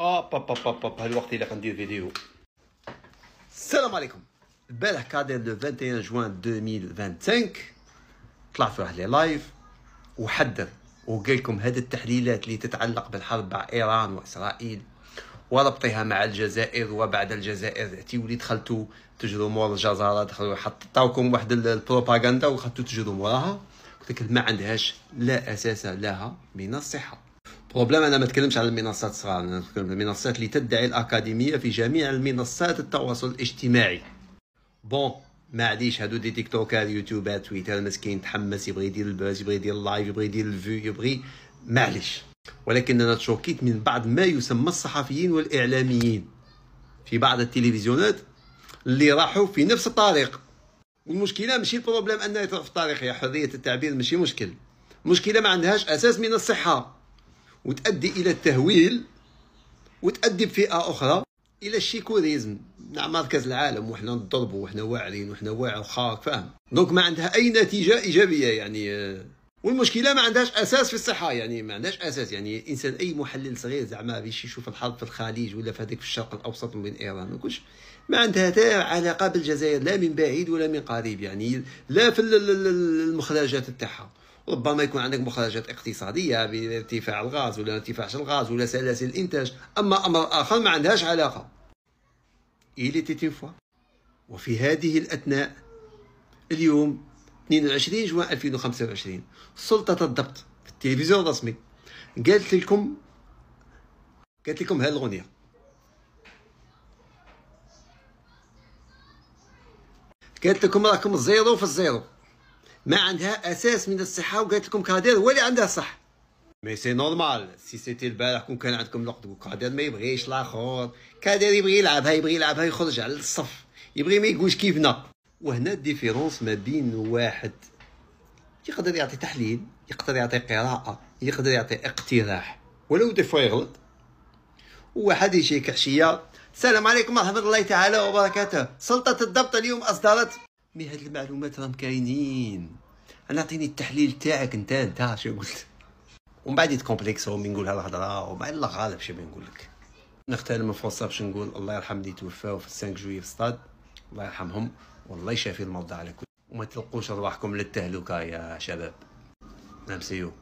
هاد الوقت اللي غندير فيديو. السلام عليكم. البارح كادير دو 21 جوان 2025 طلع في واحد لي لايف وحذر وقال لكم هاد التحليلات اللي تتعلق بالحرب مع ايران واسرائيل وربطها مع الجزائر وبعد الجزائر تولي دخلتوا تجروا مور الجزائر، دخلوا حطاوكم واحد البروباغندا وخدتوا تجروا موراها. قلت لك ما عندهاش لا اساس لها من الصحه. بروبليم انا ما نتكلمش على المنصات الصغار، انا نتكلم على المنصات اللي تدعي الاكاديميه في جميع المنصات التواصل الاجتماعي. بون معليش هادو دي تيك توكات يوتيوبات تويتر مسكين تحمس يبغي يدير الباز يبغي يدير اللايف يبغي يدير الفيو يبغي معليش، ولكن انا تشوكيت من بعض ما يسمى الصحفيين والاعلاميين في بعض التلفزيونات اللي راحوا في نفس الطريق. والمشكله ماشي البروبليم انه يروح في الطريق، هي حريه التعبير ماشي مشكل، المشكله ما عندهاش اساس من الصحه وتؤدي الى التهويل وتؤدي بفئه اخرى الى الشيكوريزم. نعم مركز العالم وحنا نضربوا وحنا واعرين وحنا واعر خاك فاهم، دونك ما عندها اي نتيجه ايجابيه يعني. والمشكله ما عندهاش اساس في الصحه، يعني ما عندهاش اساس. يعني الانسان اي محلل صغير زعما باش يشوف الحرب في الخليج ولا في هذيك في الشرق الاوسط بين ايران وكلش ما عندها حتى علاقه بالجزائر لا من بعيد ولا من قريب، يعني لا في المخرجات تاعها. ربما يكون عندك مخرجات اقتصاديه بارتفاع الغاز ولا ارتفاع الغاز ولا سلاسل الانتاج، اما امر اخر ما عندهاش علاقه. إلي تيتي فوا. وفي هذه الاثناء اليوم 22 جوان 2025 سلطه الضبط في التلفزيون الرسمي قالت لكم هذه الاغنيه. قالت لكم راكم الزيرو في الزيرو، ما عندها اساس من الصحه، وقالت لكم كادير هو اللي عندها صح. مي سي نورمال سي سيتي البارح كون كان عندكم الوقت كادير ما يبغيش الاخر، كادير يبغي يلعبها يخرج على الصف، يبغي ما يقولش كيفنا. وهنا الديفيرونس ما بين واحد يقدر يعطي تحليل، يقدر يعطي قراءه، يقدر يعطي اقتراح ولو دي فوا يغلط، وواحد يجيك عشيه السلام عليكم ورحمه الله تعالى وبركاته سلطه الضبط اليوم اصدرت. مي هاد المعلومات راهم كاينين، انا اعطيني التحليل تاعك انت شنو قلت، ومن بعد يتكومبليكسو من نقول هالهضره ومع الله غالب شنو نقول لك. نختار فرصه باش نقول الله يرحم اللي توفاو في 5 جويي في الصاد، الله يرحمهم والله يشافي المرضى على كل، وما تلقوش رواحكم للتهلكه يا شباب. نعم سيو.